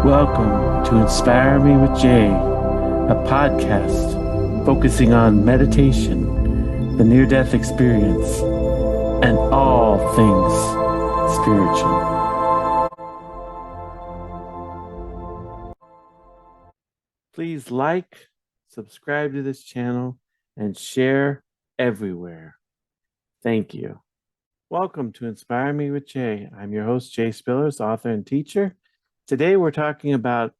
Welcome to Inspire Me with Jay, a podcast focusing on meditation, the near-death experience, and all things spiritual. Please like, subscribe to this channel, and share everywhere. Thank you. Welcome to Inspire Me with Jay. I'm your host, Jay Spillers, author and teacher. Today we're talking about,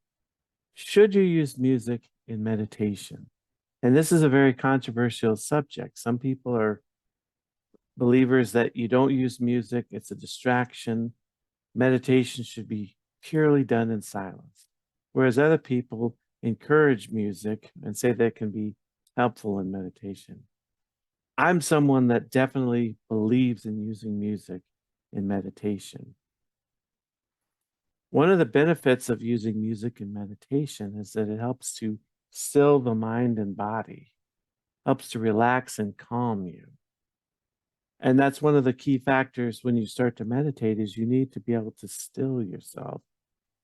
should you use music in meditation? And this is a very controversial subject. Some people are believers that you don't use music, it's a distraction. Meditation should be purely done in silence. Whereas other people encourage music and say that can be helpful in meditation. I'm someone that definitely believes in using music in meditation. One of the benefits of using music in meditation is that it helps to still the mind and body, helps to relax and calm you. And that's one of the key factors when you start to meditate is you need to be able to still yourself.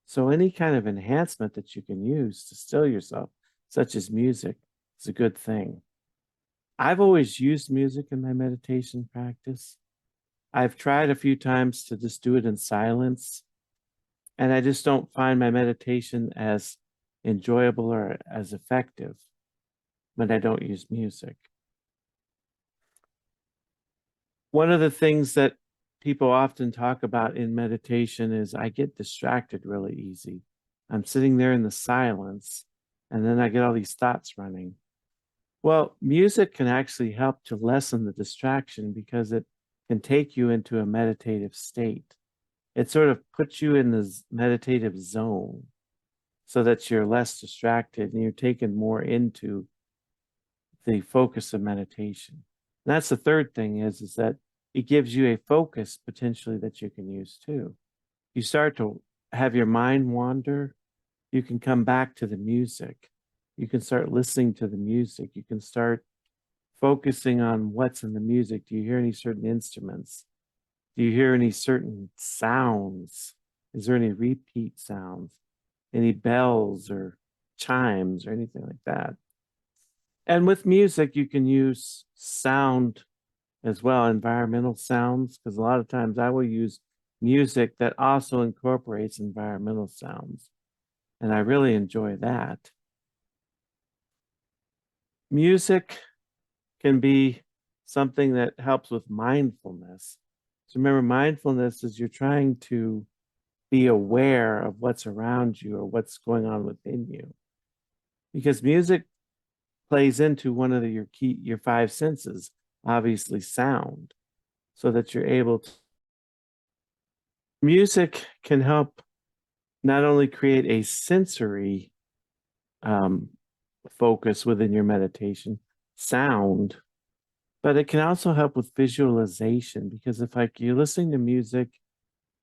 So any kind of enhancement that you can use to still yourself, such as music, is a good thing. I've always used music in my meditation practice. I've tried a few times to just do it in silence, and I just don't find my meditation as enjoyable or as effective when I don't use music. One of the things that people often talk about in meditation is I get distracted really easy. I'm sitting there in the silence, and then I get all these thoughts running. Well, music can actually help to lessen the distraction because it can take you into a meditative state. It sort of puts you in this meditative zone so that you're less distracted and you're taken more into the focus of meditation. And that's the third thing is that it gives you a focus potentially that you can use too. You start to have your mind wander, you can come back to the music. You can start listening to the music. You can start focusing on what's in the music. Do you hear any certain instruments? Do you hear any certain sounds? Is there any repeat sounds? Any bells or chimes or anything like that? And with music, you can use sound as well, environmental sounds, because a lot of times I will use music that also incorporates environmental sounds. And I really enjoy that. Music can be something that helps with mindfulness. So remember, mindfulness is you're trying to be aware of what's around you or what's going on within you. Because music plays into one of your five senses, obviously sound, so that you're able to. Music can help not only create a sensory focus within your meditation, sound, but it can also help with visualization because if like you're listening to music,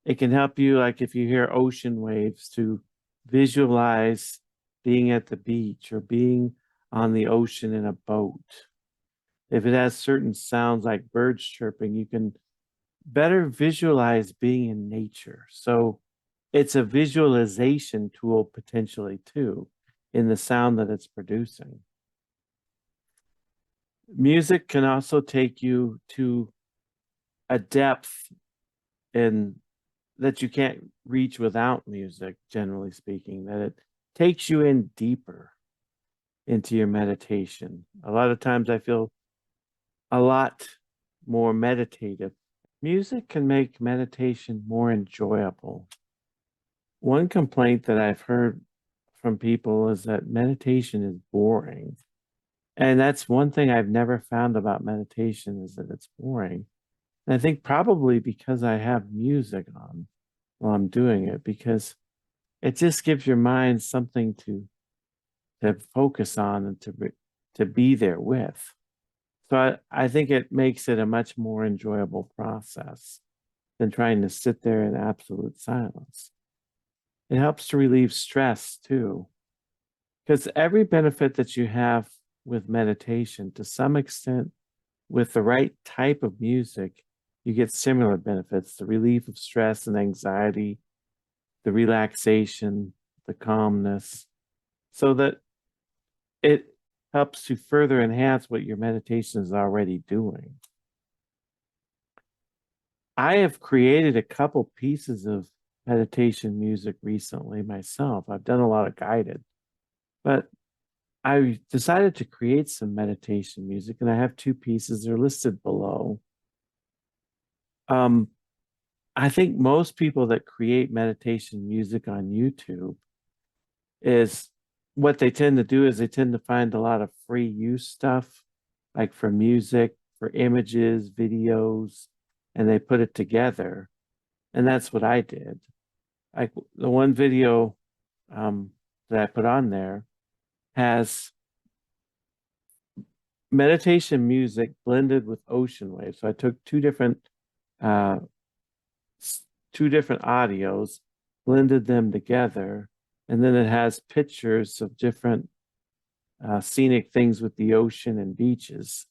it can help you, like if you hear ocean waves, to visualize being at the beach or being on the ocean in a boat. If it has certain sounds like birds chirping, you can better visualize being in nature. So it's a visualization tool potentially too in the sound that it's producing. Music can also take you to a depth in that you can't reach without music, generally speaking, that it takes you in deeper into your meditation. A lot of times I feel a lot more meditative. Music can make meditation more enjoyable. One complaint that I've heard from people is that meditation is boring. And that's one thing I've never found about meditation is that it's boring. And I think probably because I have music on while I'm doing it, because it just gives your mind something to focus on and to be there with. So I think it makes it a much more enjoyable process than trying to sit there in absolute silence. It helps to relieve stress too, because every benefit that you have with meditation, to some extent, with the right type of music, you get similar benefits: the relief of stress and anxiety, the relaxation, the calmness, so that it helps to further enhance what your meditation is already doing. I have created a couple pieces of meditation music recently myself. I've done a lot of guided, but I decided to create some meditation music, and I have two pieces. They're listed below. Um, I think most people that create meditation music on YouTube is what they tend to do is they tend to find a lot of free use stuff, like for music, for images, videos, and they put it together. And that's what I did. Like the one video that I put on there has meditation music blended with ocean waves. So I took uh, two different audios, blended them together, and then it has pictures of different scenic things with the ocean and beaches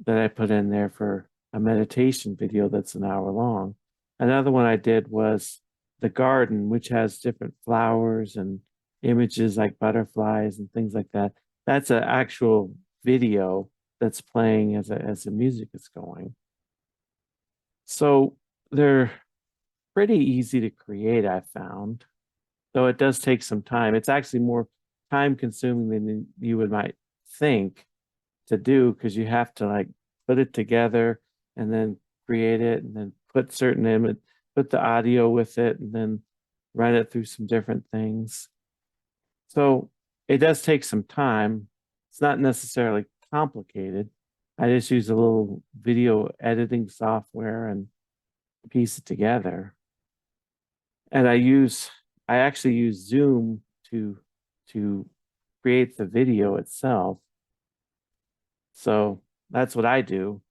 that I put in there for a meditation video that's an hour long. Another one I did was the garden, which has different flowers and images like butterflies and things like that. That's an actual video that's playing as the music is going. So they're pretty easy to create, I found, though it does take some time. It's actually more time consuming than you would might think to do, because you have to like put it together and then create it and then put certain image, put the audio with it, and then run it through some different things. So it does take some time. It's not necessarily complicated. I just use a little video editing software and piece it together. And I actually use Zoom to create the video itself. So that's what I do.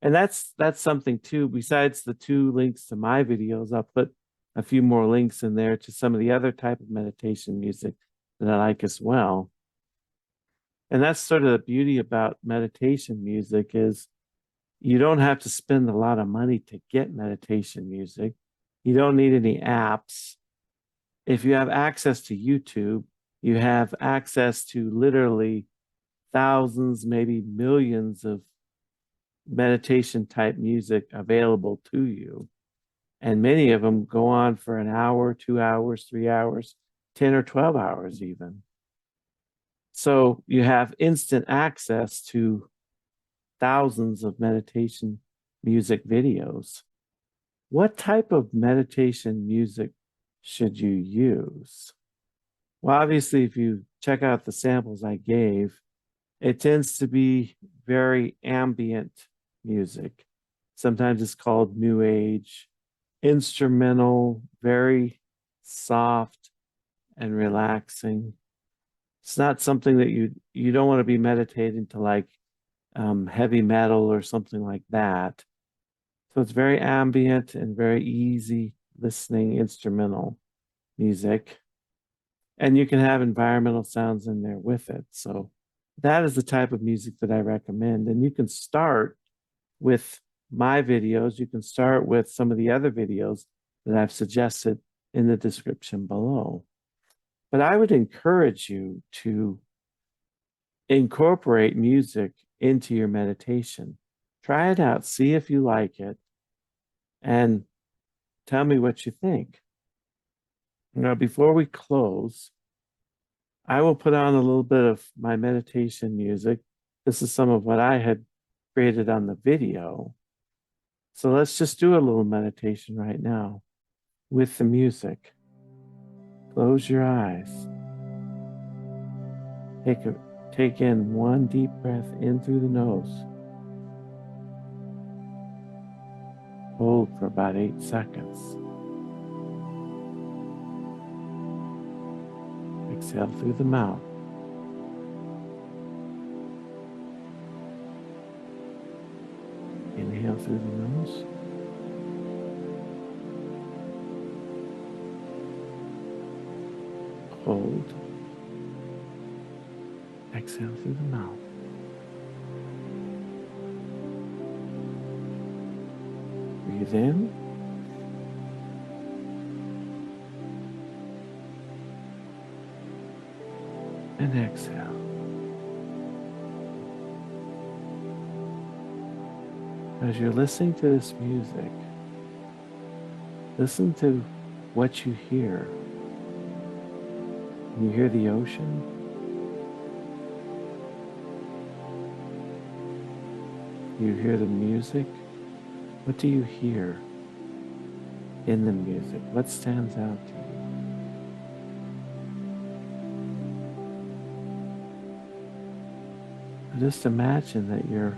And that's something too. Besides the two links to my videos, I'll put a few more links in there to some of the other type of meditation music that I like as well. And that's sort of the beauty about meditation music is you don't have to spend a lot of money to get meditation music. You don't need any apps. If you have access to YouTube, you have access to literally thousands, maybe millions of meditation type music available to you. And many of them go on for an hour, 2 hours, 3 hours, 10 or 12 hours, even. So you have instant access to thousands of meditation music videos. What type of meditation music should you use? Well, obviously, if you check out the samples I gave, it tends to be very ambient music. Sometimes it's called New Age, instrumental, very soft and relaxing. It's not something that you don't want to be meditating to like heavy metal or something like that. So it's very ambient and very easy listening instrumental music. And you can have environmental sounds in there with it. So that is the type of music that I recommend. And you can start with my videos. You can start with some of the other videos that I've suggested in the description below. But I would encourage you to incorporate music into your meditation. Try it out, see if you like it, and tell me what you think. Now, before we close, I will put on a little bit of my meditation music. This is some of what I had created on the video. So let's just do a little meditation right now with the music. Close your eyes. Take in one deep breath in through the nose. Hold for about 8 seconds. Exhale through the mouth. Inhale through the nose. Hold. Exhale through the mouth. Breathe in. And exhale. As you're listening to this music, listen to what you hear. You hear the ocean. You hear the music. What do you hear in the music? What stands out to you? Just imagine that you're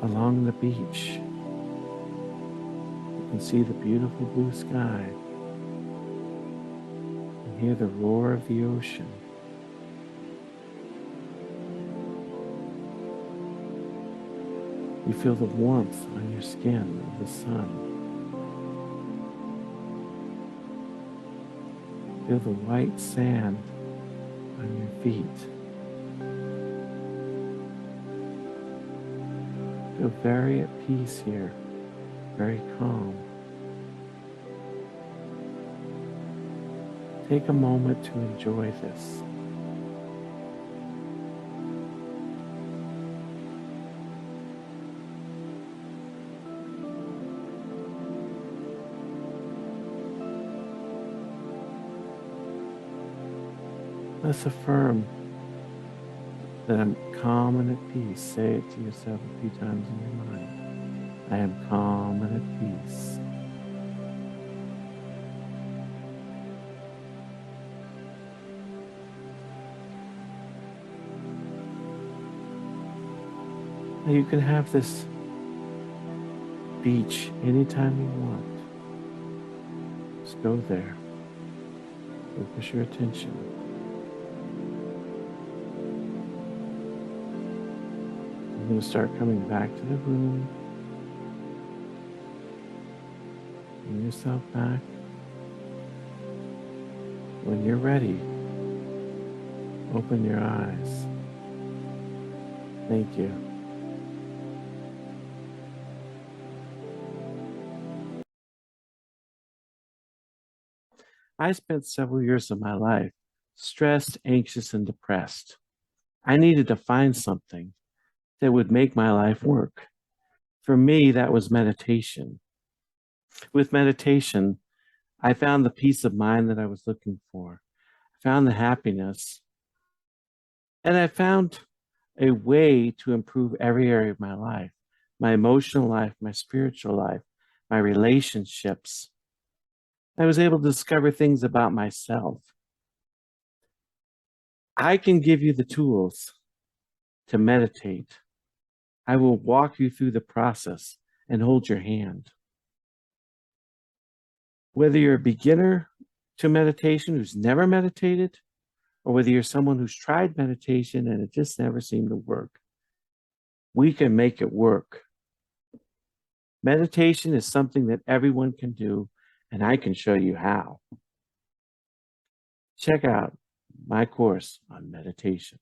along the beach. You can see the beautiful blue sky and hear the roar of the ocean. You feel the warmth on your skin of the sun. Feel the white sand on your feet. Feel very at peace here, very calm. Take a moment to enjoy this. Let's affirm that I'm calm and at peace. Say it to yourself a few times in your mind. I am calm and at peace. Now you can have this beach anytime you want. Just go there. Focus your attention. You're going to start coming back to the room. Bring yourself back. When you're ready, open your eyes. Thank you. I spent several years of my life stressed, anxious, and depressed. I needed to find something that would make my life work. For me, that was meditation. With meditation, I found the peace of mind that I was looking for. I found the happiness. And I found a way to improve every area of my life, my emotional life, my spiritual life, my relationships. I was able to discover things about myself. I can give you the tools to meditate. I will walk you through the process and hold your hand. Whether you're a beginner to meditation who's never meditated, or whether you're someone who's tried meditation and it just never seemed to work, we can make it work. Meditation is something that everyone can do, and I can show you how. Check out my course on meditation.